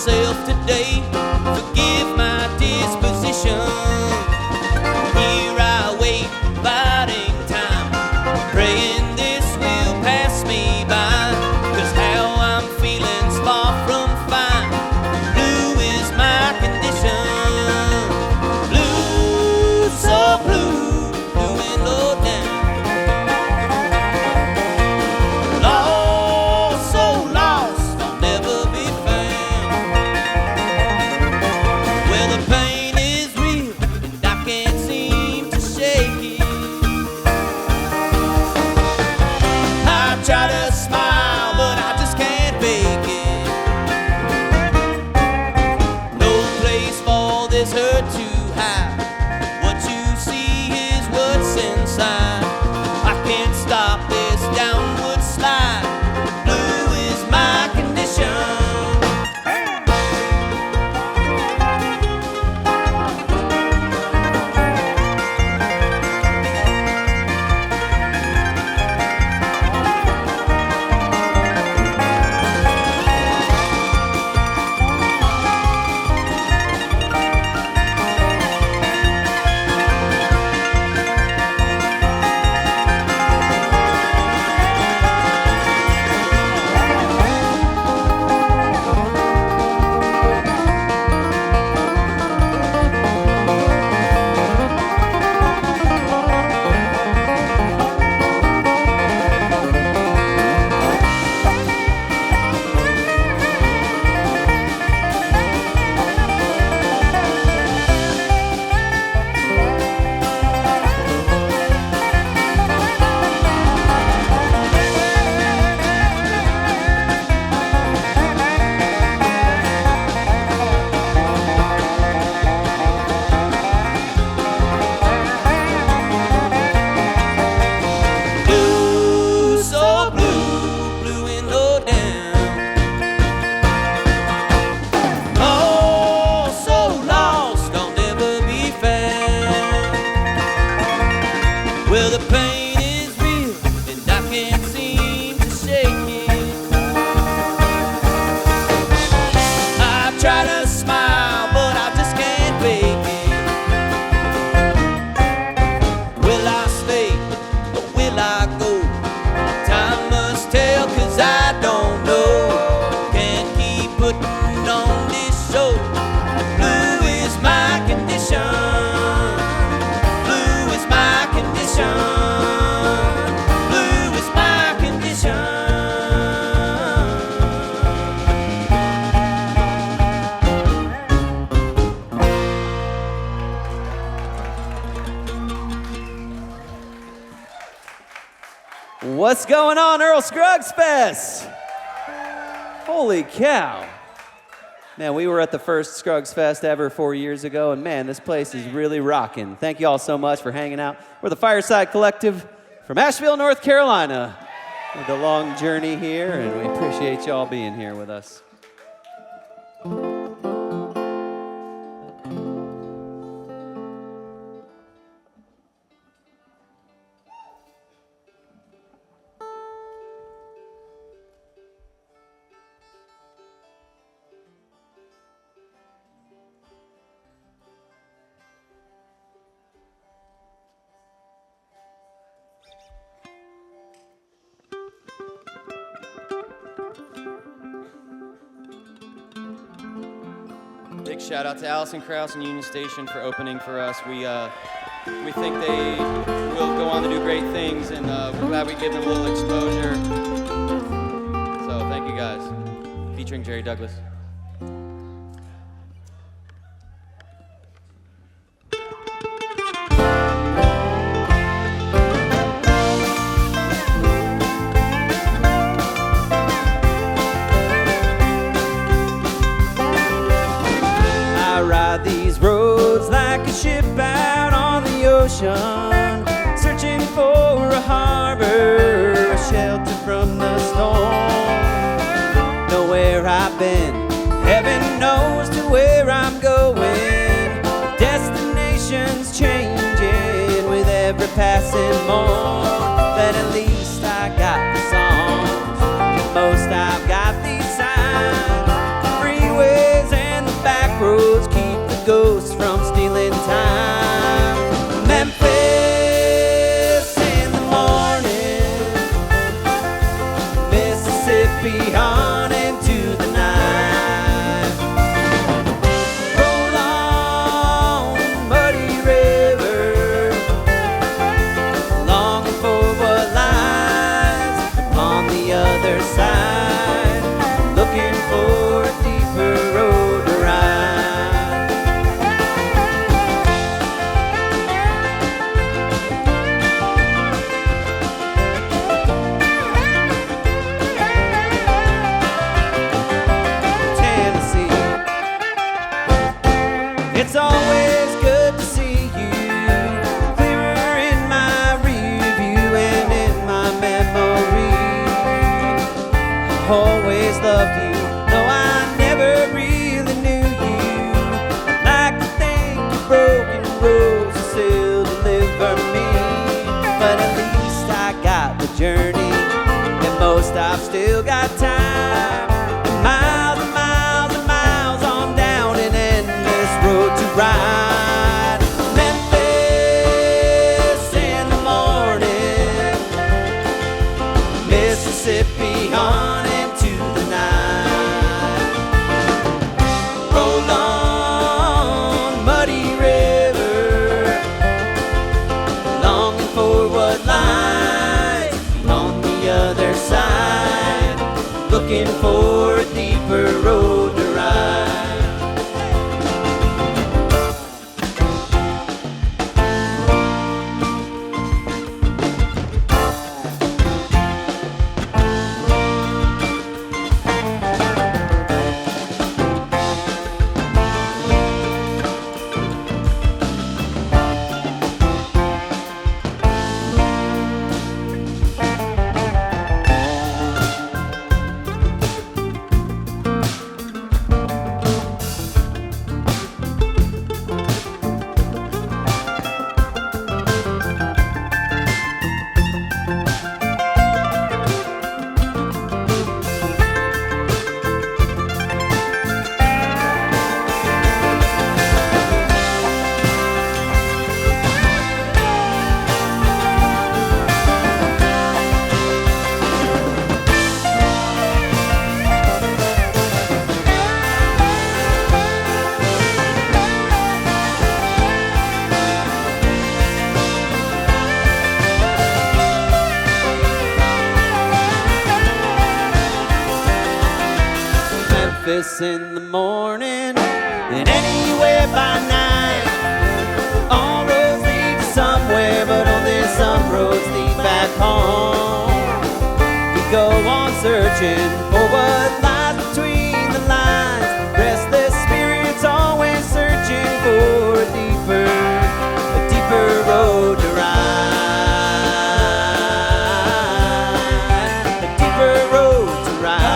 myself today. Forgive my disposition. Here I wait, biding time, praying this will pass me by. 'Cause how I'm feeling's far from fine. Blue is my condition. Blue, so blue, blue and low down. Lost, so lost, I'll never be found. Well, the pain is real and I can't seem to shake it. I try to smile, but I just can't fake it. No place for this hurt to hide. What you see is what's inside. I can't stop this downward slide. Blue is my condition. Blue, so blue, blue and low down. Oh, so lost, I'll never be found. Well, the pain is real and I can't seem to shake it. I try to smile, but I just can't fake it. Will I stay or will I go? Time must tell, 'cause I don't know. Can't keep putting on this show. Blue is my condition. Blue is my condition. Blue is my condition. What's going on, Earl Scruggs Fest? Holy cow. Man, we were at the first Scruggs Fest ever 4 years ago, and man, this place is really rocking. Thank you all so much for hanging out. We're the Fireside Collective from Asheville, North Carolina. With a long journey here, and we appreciate you all being here with us. Big shout out to Allison Krause and Union Station for opening for us. We think they will go on to do great things, and we're glad we give them a little exposure. So thank you guys. Featuring Jerry Douglas. These roads like a ship out on the ocean, searching for a harbor, a shelter from the storm. Know where I've been, heaven knows to where I'm going. Destination's changing with every passing morn. But at least I got the songs, at most I've got these signs. Freeway ghosts from stealing time. Memphis in the morning, Mississippi on into the night. Roll on, muddy river, longing for what lies on the other side, looking for a deeper road to ride. Tennessee, it's always good to see you, clearer in my review and in my memory. Always loved you, though I never really knew you. Like to think your broken rose will still deliver me, but at least I got the journey, and most I've still got time. And miles and miles and miles on down an endless road to ride. Memphis in the morning, Mississippi on into the night. Roll on, muddy river, longing for what lies on the other side, looking for a deeper road to ride. Memphis in the morning and anywhere by night. All roads lead to somewhere, but only some roads lead back home. We go on searching for what lies between the lines. Restless spirits always searching for a deeper road to ride. A deeper road to ride.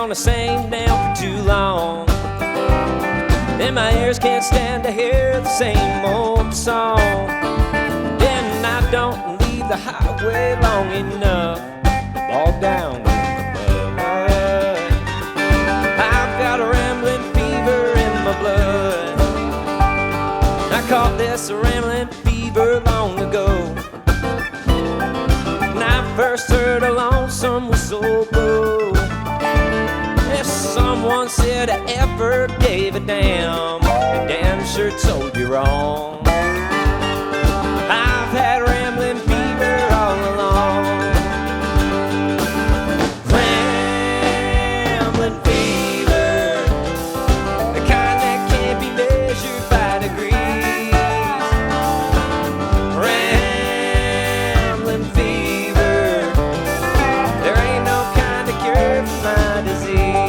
The same damn for too long, and my ears can't stand to hear the same old song. And I don't leave the highway long enough to walk down with the mud. I've got a rambling fever in my blood. caught this rambling fever long ago. When I first heard a lonesome whistle blow, if someone said I ever gave a damn, they damn sure told you wrong. I've had rambling fever all along. Rambling fever, the kind that can't be measured by degrees. Rambling fever, there ain't no kind of cure for my disease.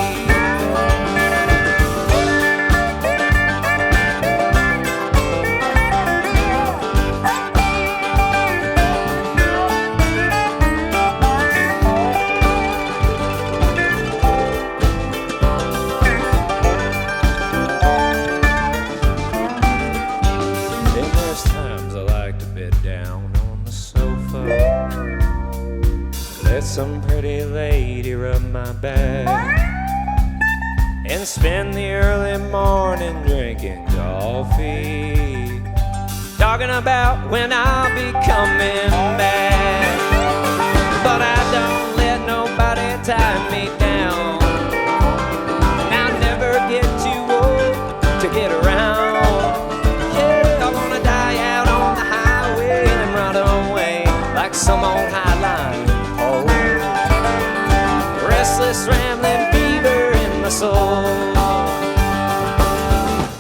Some pretty lady rub my back and spend the early morning drinking coffee, talking about when I'll be coming back. But I don't let nobody tie me down, and I never get too old to get around. Yeah, I wanna die out on the highway and run away like some old highline. Restless rambling fever in my soul.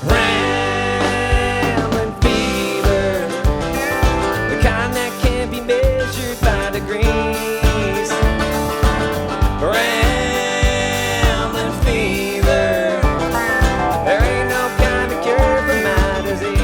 Rambling fever, the kind that can't be measured by degrees. Rambling fever, there ain't no kind of cure for my disease.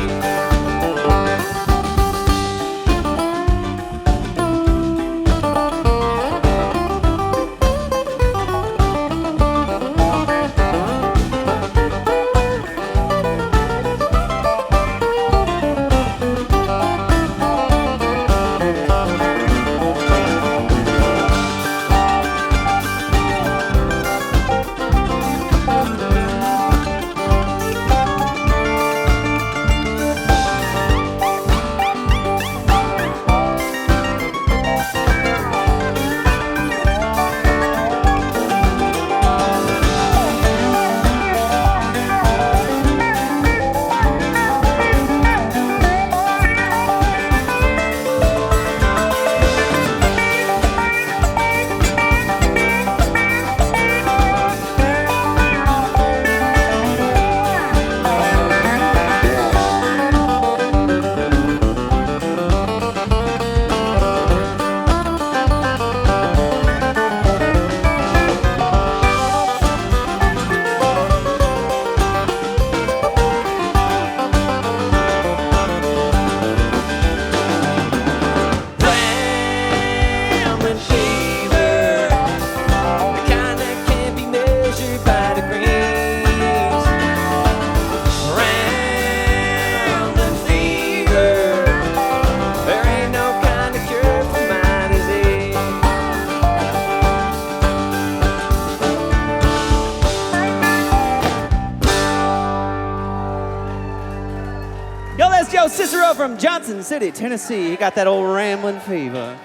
Cicero from Johnson City, Tennessee. He got that old rambling fever.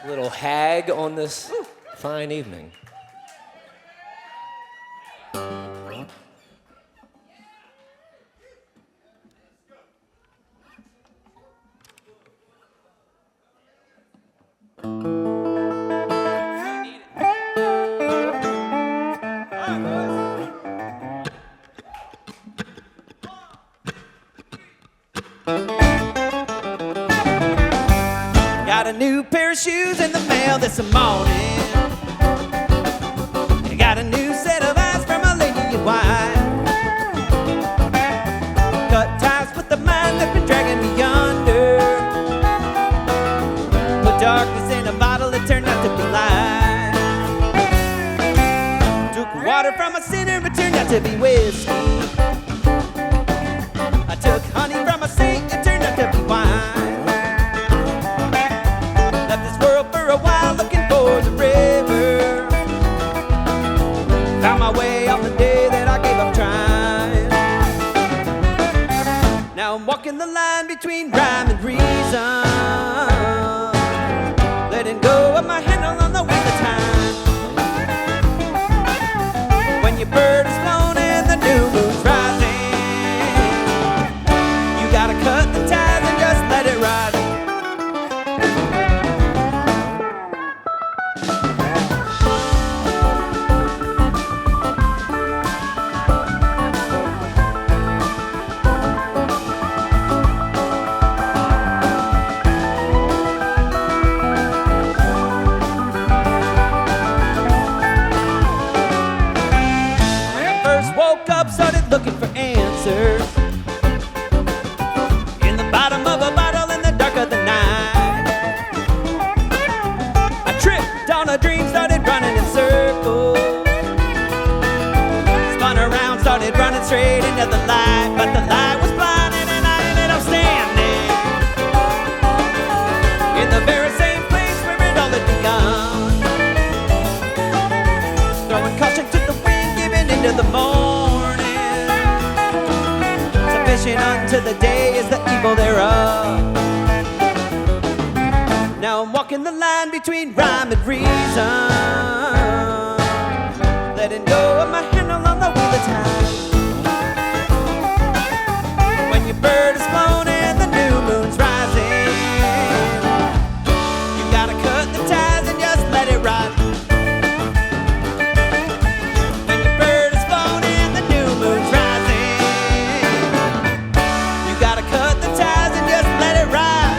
Little hag on this fine evening. Got a new pair of shoes in the mail this morning. Got a new set of eyes from a lady in white. Cut ties with the mind that's been dragging me under. Put darkness in a bottle that turned out to be light. Took water from a sinner but turned out to be whiskey. I took honey from a saint that turned out to be wine. For a while looking for the river. Found my way on the day that I gave up trying. walking the line between rhyme and reason, letting go of my handle on the wheel of time. When your bird is flown and the new moon's rising, you gotta cut the ties and just let it ride. Started looking for answers in the bottom of a bottle in the dark of the night. I tripped on a dream, started running in circles, spun around, started running straight into the light, but the light was blinding and I ended up standing in the very same place where it all had begun, throwing caution to the wind, giving into the morning. Unto the day is the evil thereof. Now I'm walking the line between rhyme and reason, letting go of my handle on the wheel of time. When your bird is flown and the new moon's rising, you gotta cut the ties and just let it ride. When your bird is flown and the new moon's rising, cut the ties and just let it ride.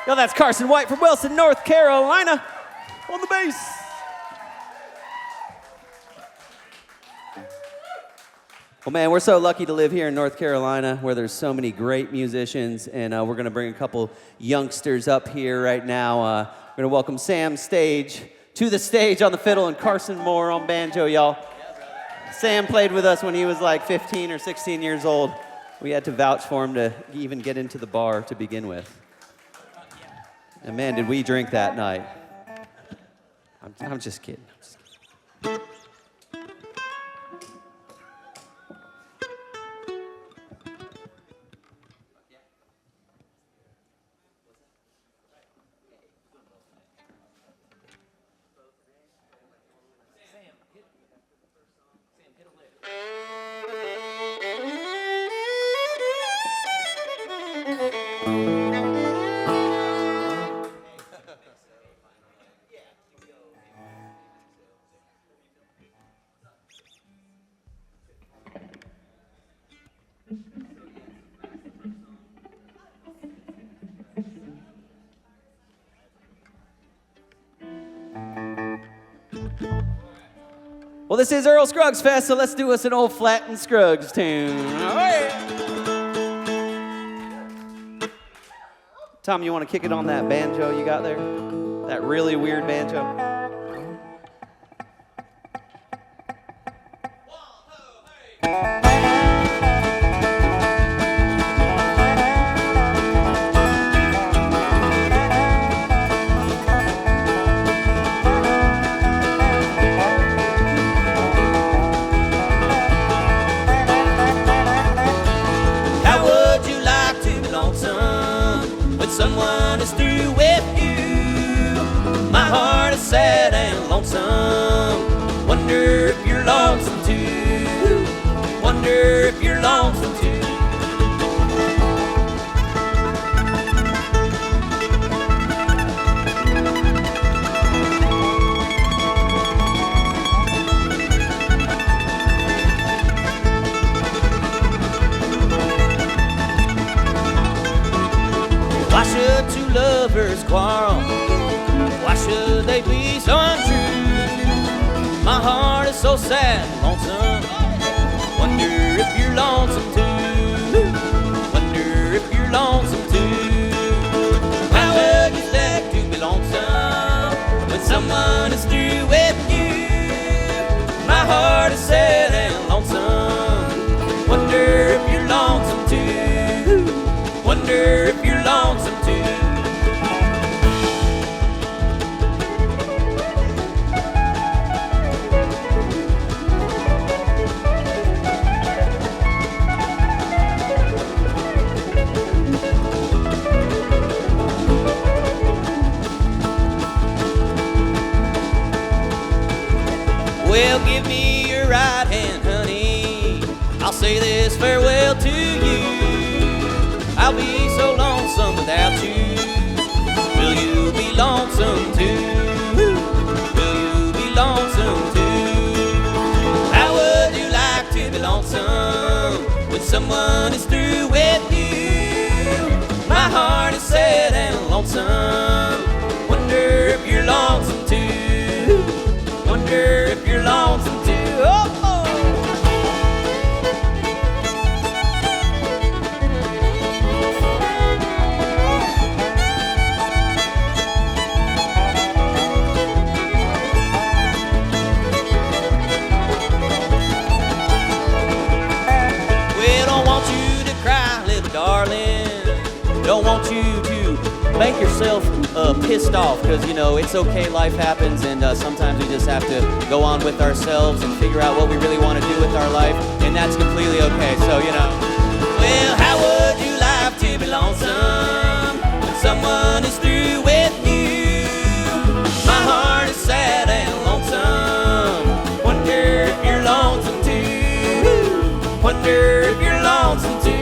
Yo, that's Carson White from Wilson, North Carolina, on the bass. Well, man, we're so lucky to live here in North Carolina where there's so many great musicians, and we're going to bring a couple youngsters up here right now. We're going to welcome Sam to the stage on the fiddle and Carson Moore on banjo, y'all. Sam played with us when he was like 15 or 16 years old. We had to vouch for him to even get into the bar to begin with. And man, did we drink that night. I'm just kidding. Well, this is Earl Scruggs Fest, so let's do us an old Flatt & Scruggs tune. All right. Tom, you want to kick it on that banjo you got there? That really weird banjo? Someone is through with you. My heart is sad and lonesome. Wonder if you're lonesome too. Wonder if you're lonesome too. Why should two lovers quarrel? Why should they be so untrue? My heart is so sad and lonesome. Wonder if you're lonesome too. Wonder if you're lonesome too. How would you like to be lonesome when someone is through with you? My heart is sad and lonesome. Wonder if you're lonesome too. Wonder if you're lonesome too. Well, give me your right hand, honey. I'll say this farewell to you. I'll be so lonesome without you. Will you be lonesome too? Will you be lonesome too? How would you like to be lonesome when someone is through with you? My heart is sad and lonesome. Wonder if you're lonesome too. Wonder if you're lonesome too. Oh, oh. Don't want you to make yourself pissed off, because, you know, it's okay, life happens, and sometimes we just have to go on with ourselves and figure out what we really want to do with our life, and that's completely okay. So, you know, well, how would you like to be lonesome when someone is through with you? My heart is sad and lonesome. Wonder if you're lonesome too. Wonder if you're lonesome too.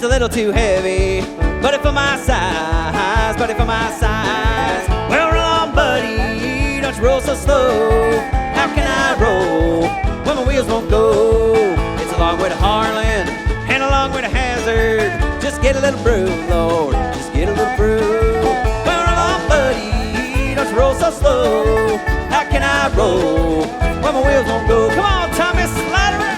it's a little too heavy. Buddy for my size, buddy for my size. Well, roll on, buddy, don't you roll so slow. How can I roll when my wheels won't go? It's a long way to Harlan and a long way to Hazard. Just get a little broom, Lord, just get a little broom. Well, roll on, buddy, don't you roll so slow. How can I roll when my wheels won't go? Come on, Tommy, slide around.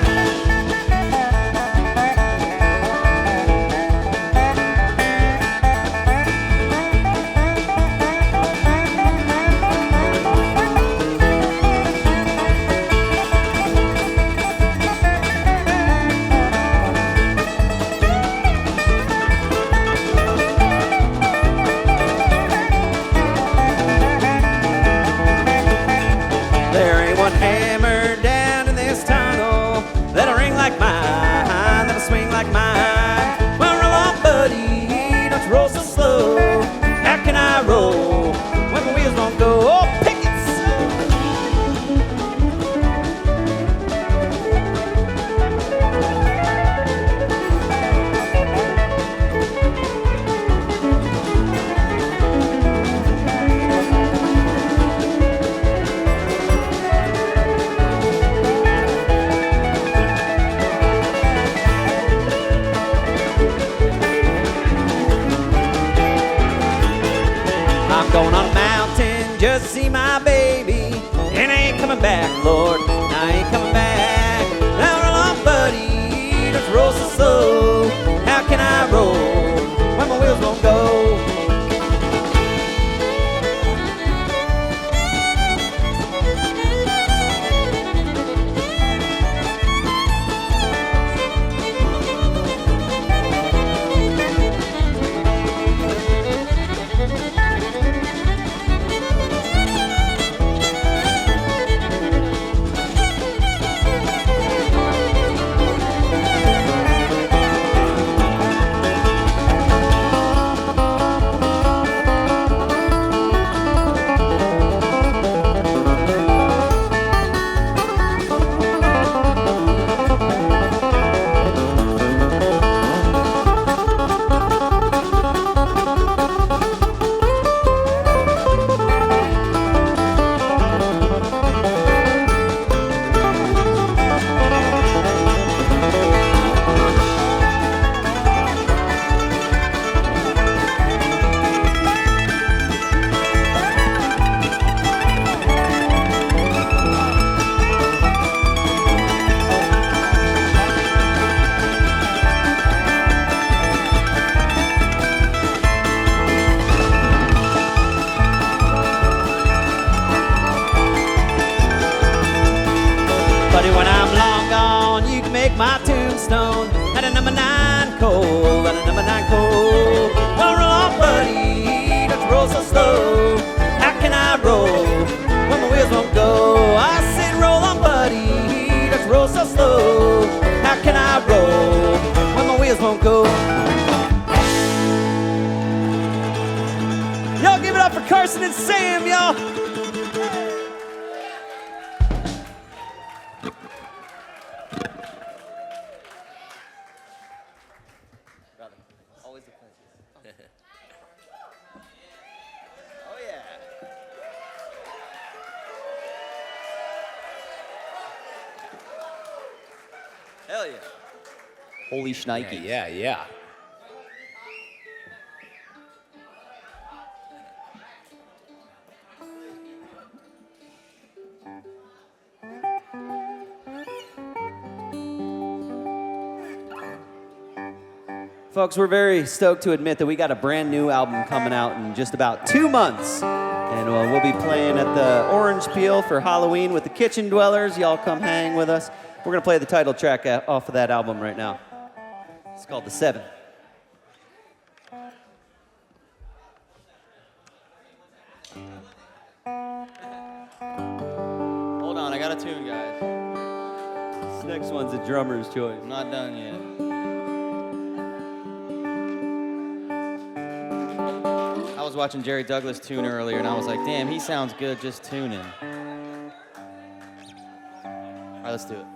Going on a mountain just to see my baby, and I ain't coming back, Lord, I ain't coming back. Now roll on, buddy, just roll so slow. How can I roll when my wheels won't go? When I'm long gone, you can make my tombstone at a number 9 coal, at a number 9 coal. Well, roll on, buddy, don't you roll so slow. How can I roll when my wheels won't go? I said, roll on, buddy, don't you roll so slow. How can I roll when my wheels won't go? Y'all give it up for Carson and Sam, y'all. Always a pleasure. Oh, yeah. Hell yeah. Holy shnikes. Yeah. Folks, we're very stoked to admit that we got a brand new album coming out in just about 2 months. And we'll be playing at the Orange Peel for Halloween with the Kitchen Dwellers. Y'all come hang with us. We're going to play the title track off of that album right now. It's called The Seven. Hold on, I got a tune, guys. This next one's a drummer's choice. I'm not done yet. I was watching Jerry Douglas tune earlier, and I was like, damn, he sounds good just tuning. All right, let's do it.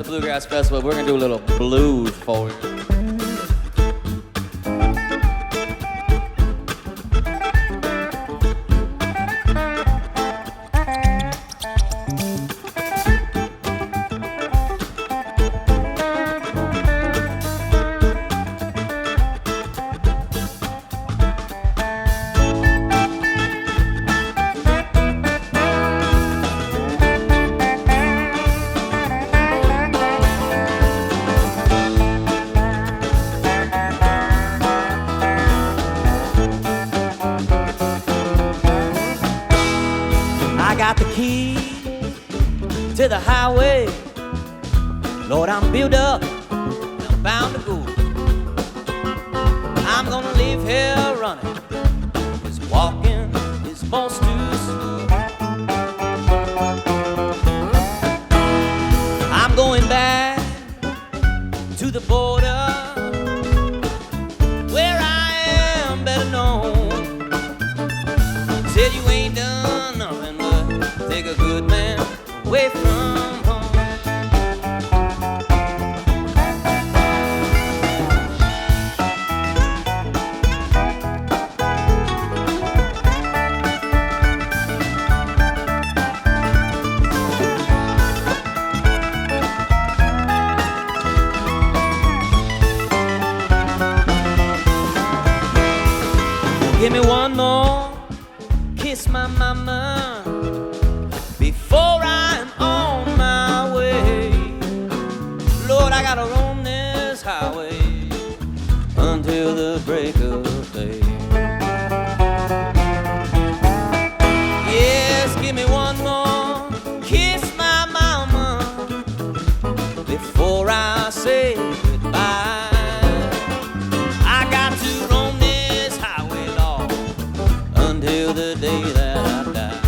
the Bluegrass Festival. We're gonna do a little blues for you. I got the key to the highway. Lord, I'm built up and I'm bound to go. I'm gonna leave here running, 'cause walking is most too slow. I'm going back to the border where I am better known. Said you ain't done nothing but take a good man away from home. Give me one more kiss, my mama, before I'm on my way. Lord, I gotta roam this highway until the break of day. Yes, give me one more kiss, my mama, before I say goodbye. I got to roam this highway, Lord, until the day that I die.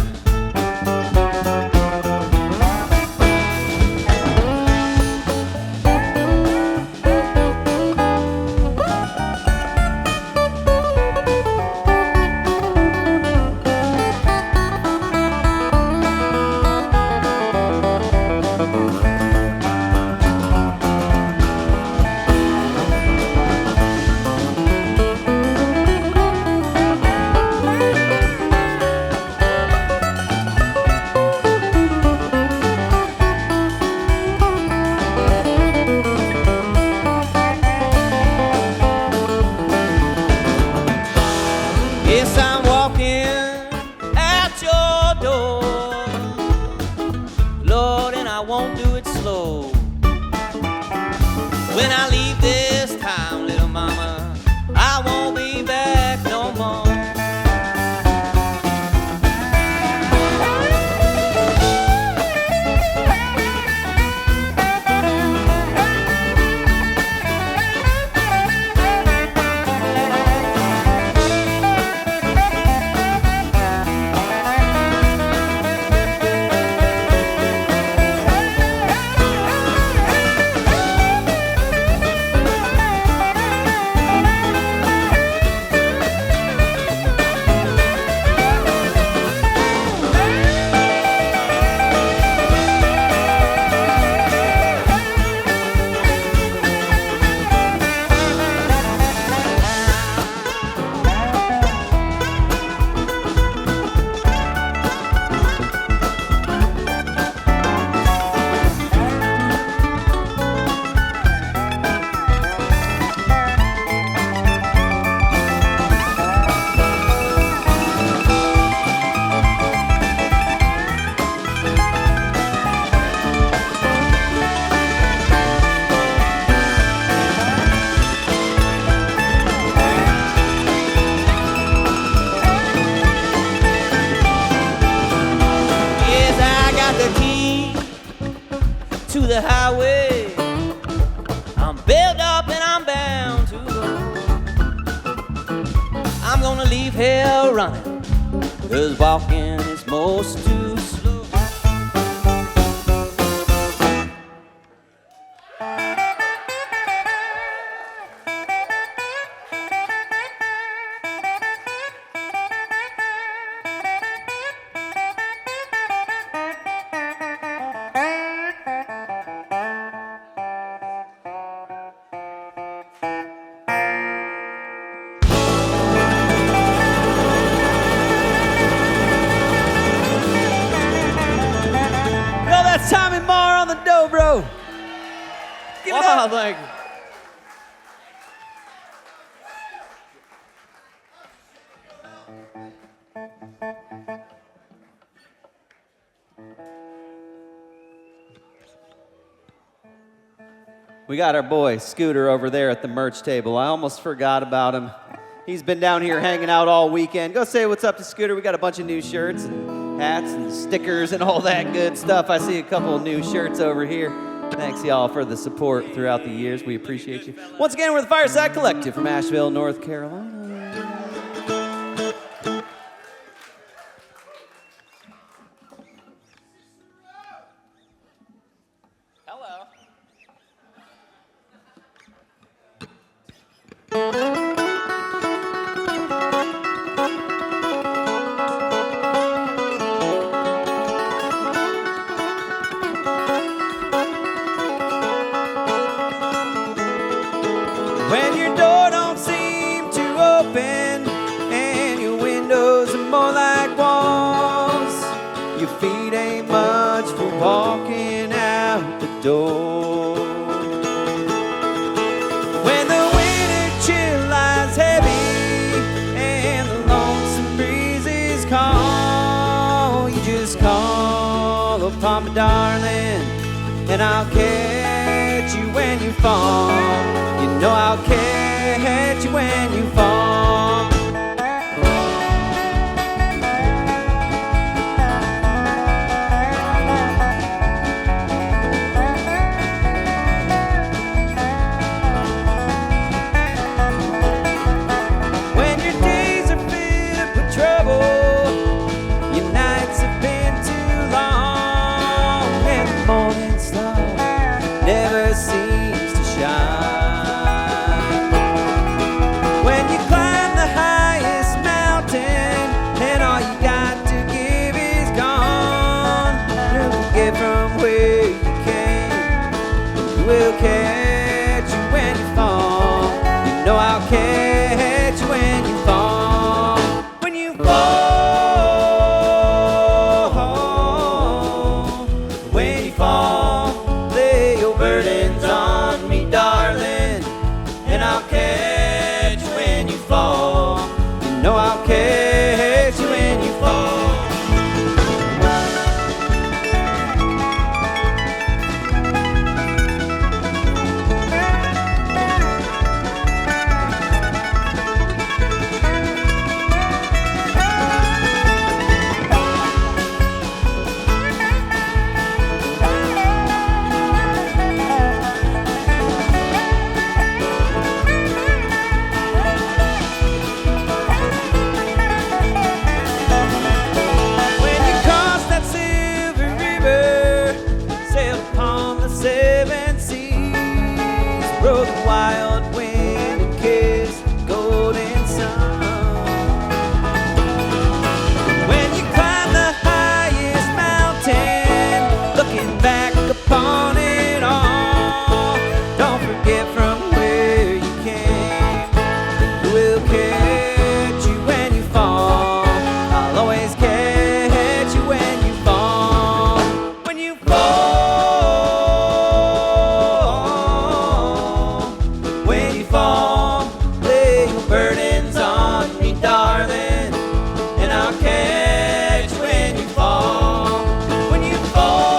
Yes, I'm walking at your door, Lord, and I won't do it slow. When I leave this town, little mama, I won't be back no more. To the highway, I'm built up and I'm bound to go. I'm gonna leave here running, 'cause walking is most too slow. Lamar on the dobro. Give it up. Thank you. We got our boy Scooter over there at the merch table. I almost forgot about him. He's been down here hanging out all weekend. Go say what's up to Scooter. We got a bunch of new shirts and hats and stickers and all that good stuff. I see a couple of new shirts over here. Thanks, y'all, for the support throughout the years. We appreciate you. Once again, we're the Fireside Collective from Asheville, North Carolina. Hello. When your door don't seem to open and your windows are more like walls, your feet ain't much for walking out the door. When the winter chill lies heavy and the lonesome breezes call, you just call upon me, darling, and I'll catch you when you fall. You know I'll catch you when you fall. When your days are filled with trouble, your nights have been too long, and the morning star never seems to shine. When you climb the highest mountain and all you got to give is gone, you'll get from where you came. We'll catch you when you fall. You know I'll catch you when you fall. When you fall, when you fall, lay your burdens on me, darling, and I'll catch you when you fall. You know I'll catch you when you fall. When you cross that silver river, sail upon the seven seas, blow the wild wind and kiss the golden sun. When you climb the highest mountain, looking back upon it all, don't forget from where you came. We'll catch you when you fall. I'll always catch you when you fall. When you fall, when you fall, lay your burdens on me, darling, and I'll catch you when you fall. When you fall,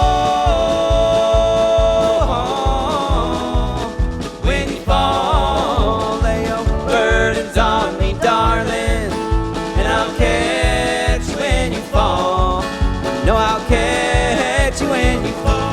when you fall, lay your burdens on me, darling, and I'll catch you when you fall. No, I'll catch you when you fall.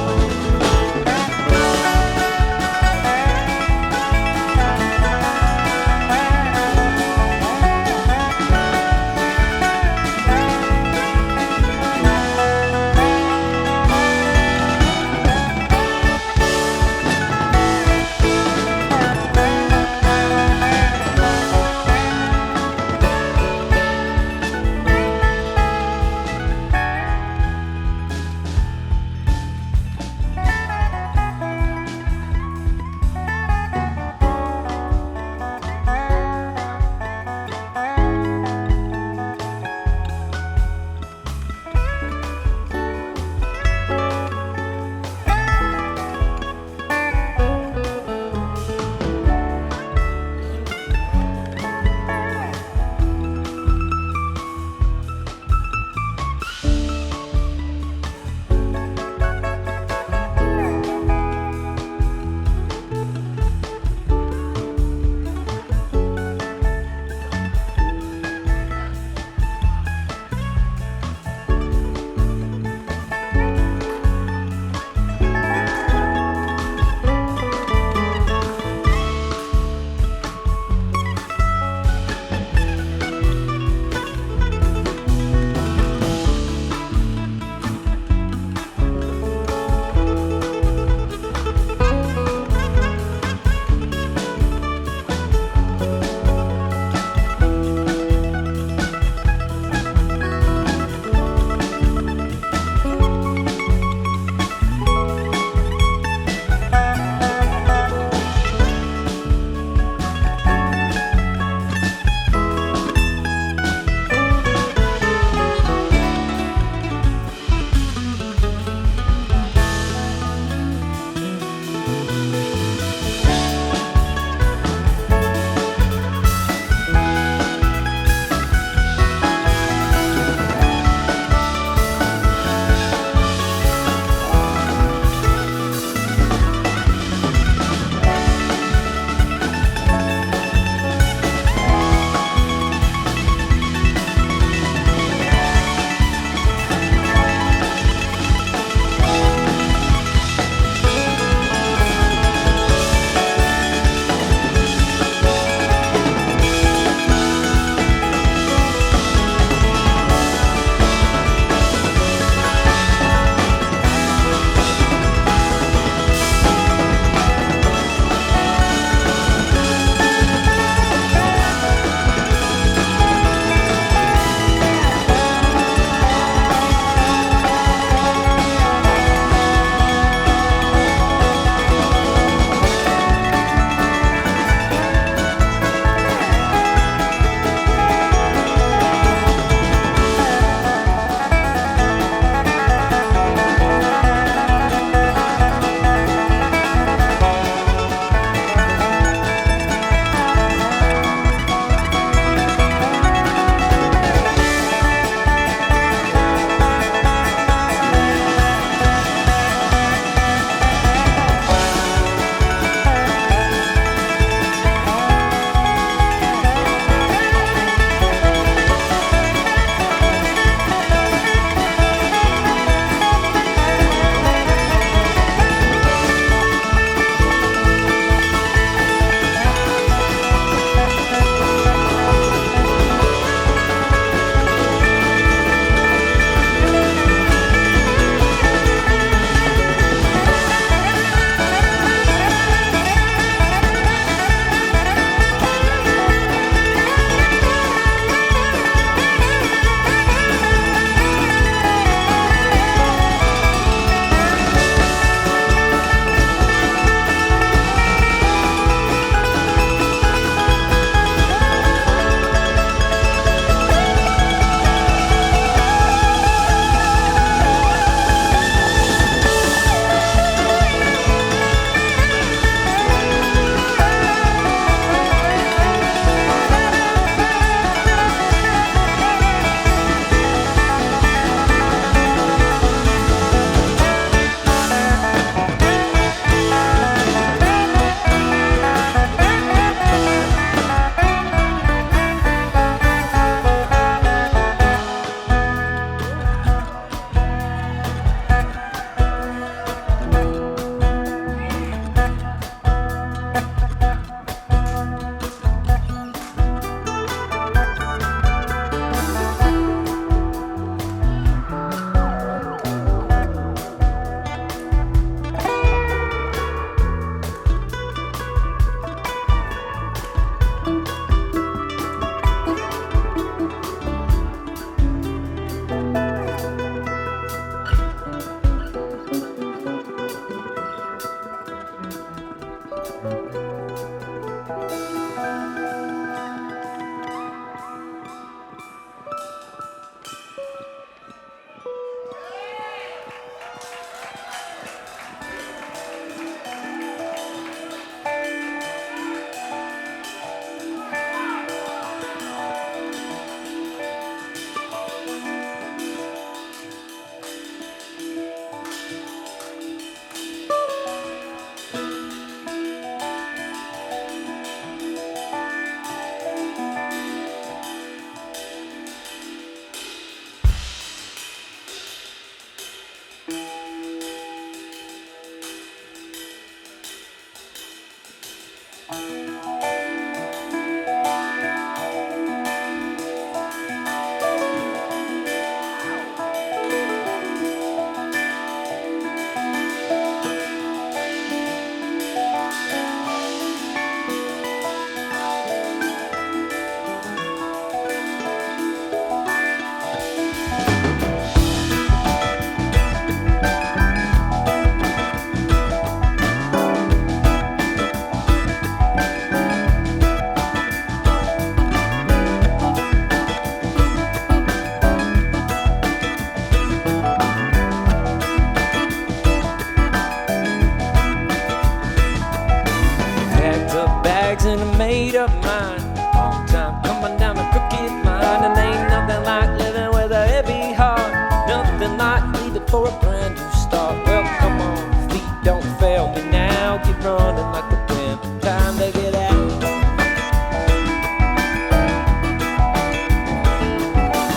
for a brand new start. Well, come on, feet, don't fail me now. Keep running like the wind. Time to get out.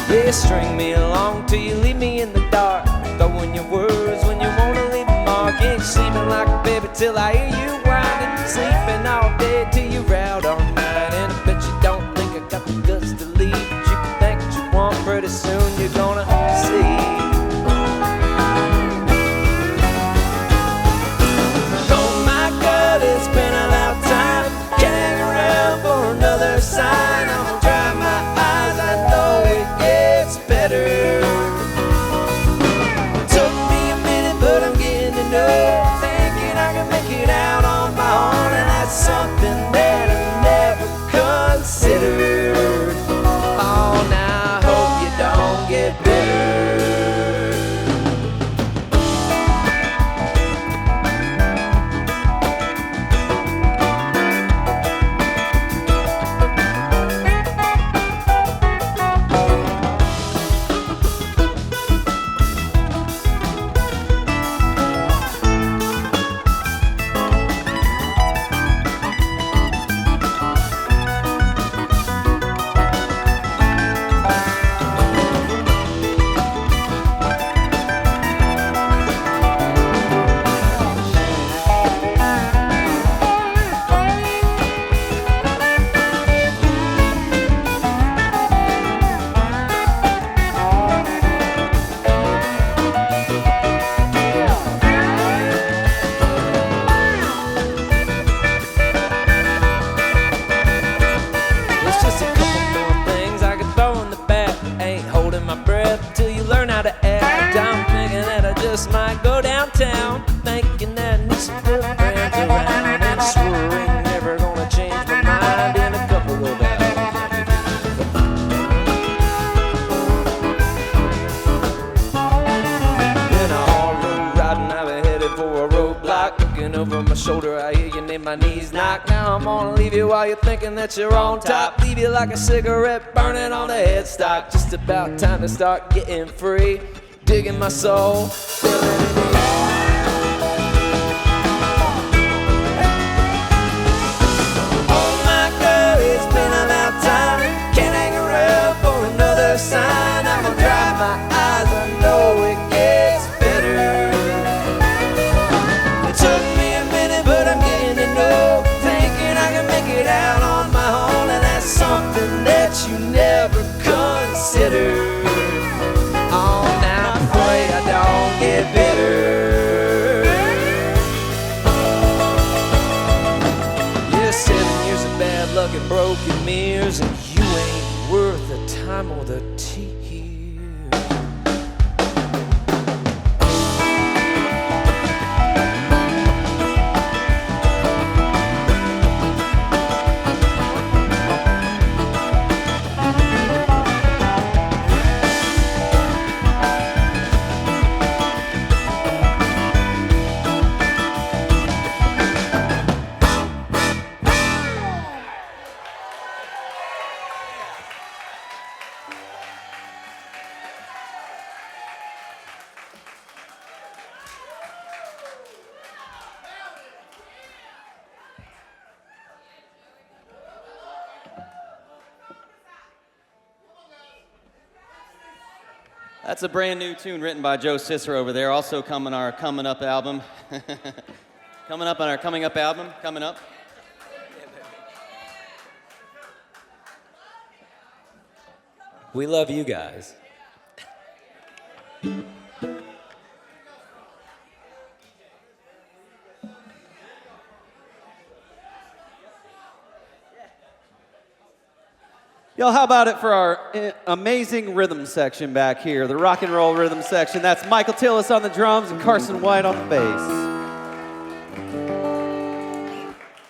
Yeah, string me along till you leave me in the dark. Throwing your words when you wanna leave a mark. Ain't sleeping like a baby till I hear you whining. Sleeping all day till you're out all night. And I bet you don't think I got the guts to leave. But you can think what you want, pretty soon you're gonna see. Oh my God, it's been a long time. Can't hang around for another sign. I'm gonna dry my eyes, I know it gets better. Took me a minute, but I'm getting to know. Thinking I can make it out on my own, and that's something that I never considered. Oh, now I hope you don't get bitter. Might go downtown, thinking that I need some good friends around, and swearing never gonna change my mind in a couple of hours. Then I all road riding, I was headed for a roadblock. Looking over my shoulder, I hear you name my knees knock. Now I'm gonna leave you while you're thinking that you're on top. Leave you like a cigarette burning on the headstock. Just about time to start getting free. Digging my soul, feeling it in. Oh my God, it's been about time. Can't hang around for another sign. I'm gonna dry my eyes, I know it gets better. It took me a minute, but I'm getting to know. Thinking I can make it out on my own, and that's something that you never considered. Oh, now I pray I don't get bitter. Yeah, 7 years of bad luck and broken mirrors, and you ain't worth the time or the tears. That's a brand new tune written by Joe Cicero over there, also coming on our Coming Up album. Coming up on our Coming Up album, coming up. We love you guys. Y'all, how about it for our amazing rhythm section back here, the rock and roll rhythm section. That's Michael Tillis on the drums and Carson White on the bass.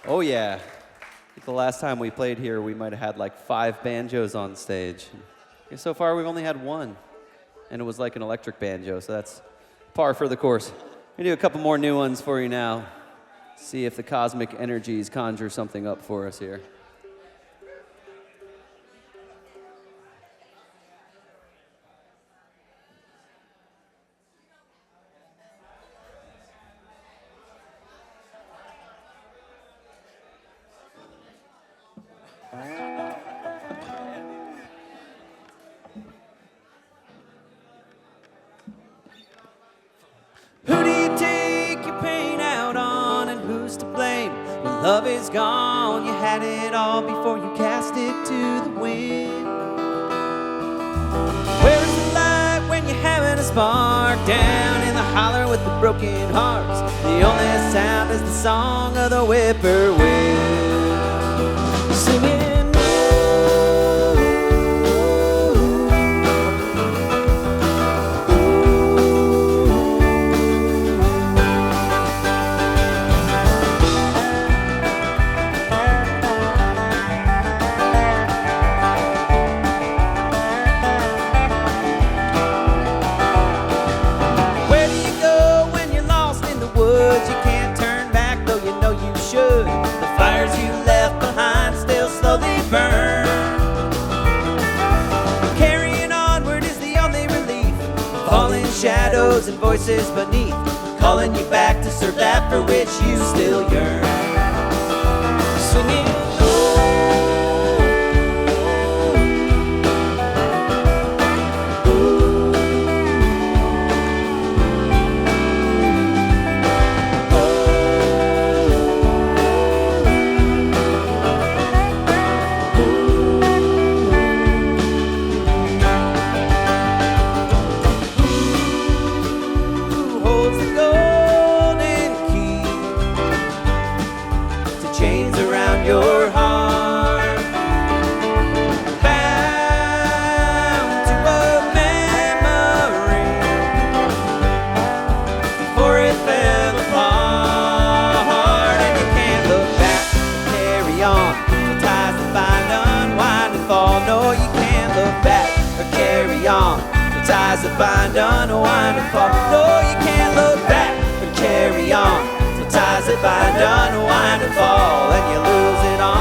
Oh yeah, I think the last time we played here, we might have had like 5 banjos on stage. So far, we've only had 1, and it was like an electric banjo, so that's par for the course. We do a couple more new ones for you now. See if the cosmic energies conjure something up for us here. love is gone. You had it all before you cast it to the wind. Where is the light when you're having a spark? Down in the holler with the broken hearts. The only sound is the song of the whippoorwill singing. Shadows and voices beneath, calling you back to serve that for which you still yearn. Swinging. Your heart, bound to a memory, for it fell apart, and you can't look back, carry on, the ties that bind, unwind and fall. No, you can't look back or carry on, the ties that bind, unwind and fall. No, you can't look back or carry on, ties that bind, unwind and fall, and you lose it all.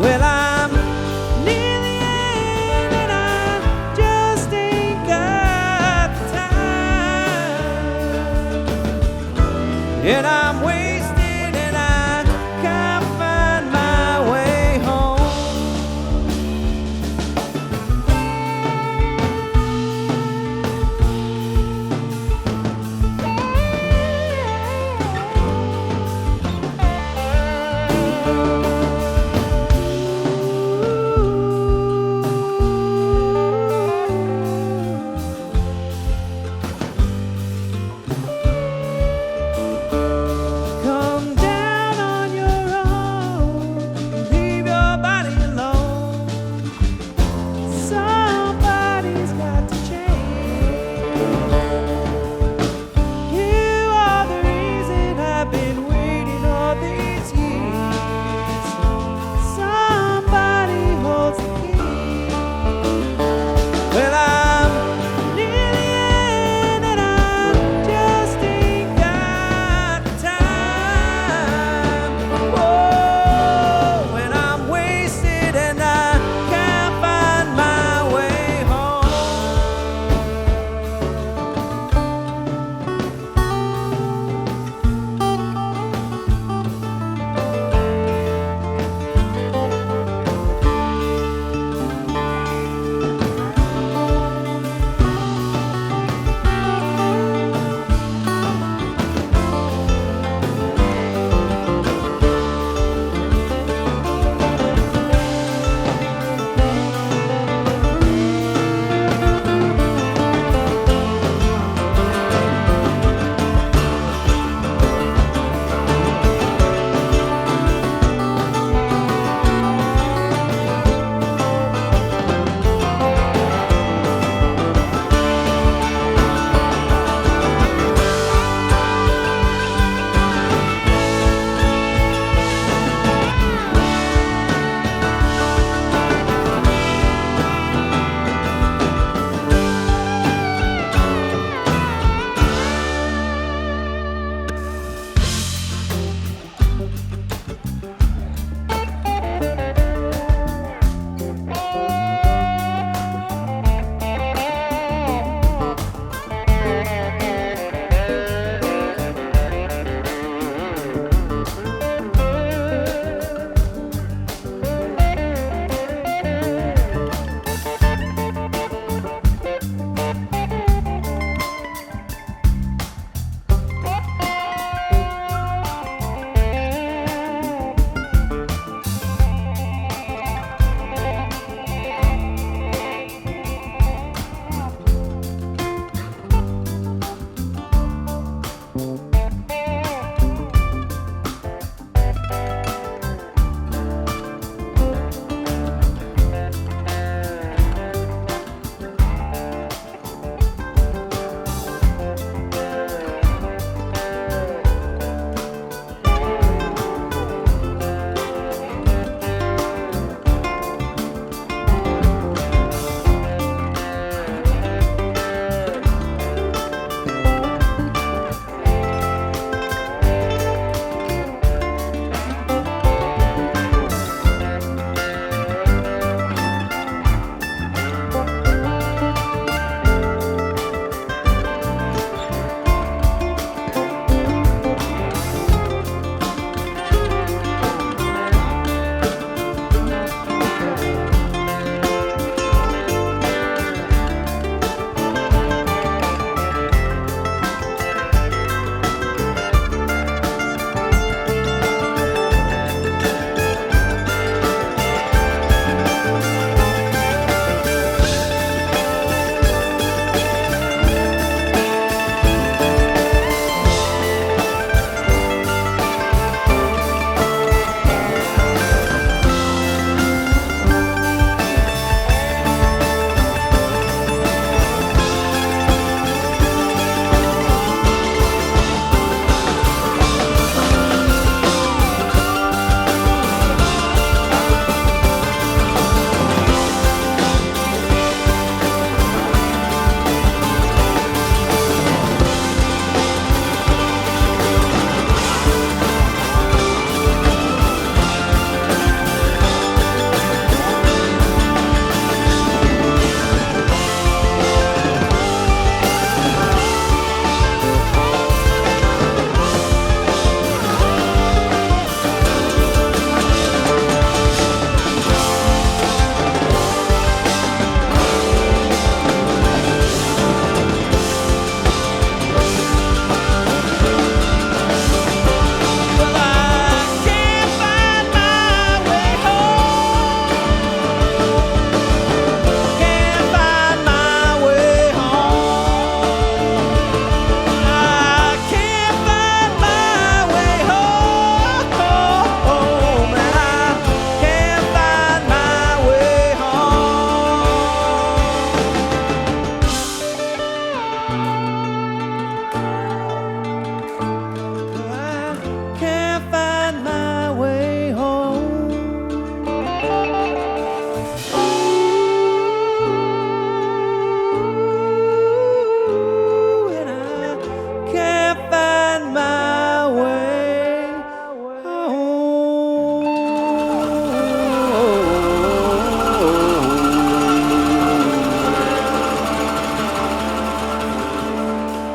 Well, I'm near the end and I just ain't got the time. And I'm wasted and I can't find my way home.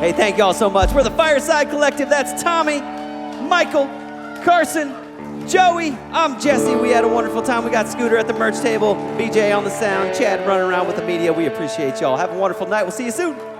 Hey, thank y'all so much. We're the Fireside Collective. That's Tommy, Michael, Carson, Joey. I'm Jesse. We had a wonderful time. We got Scooter at the merch table, BJ on the sound, Chad running around with the media. We appreciate y'all. Have a wonderful night. We'll see you soon.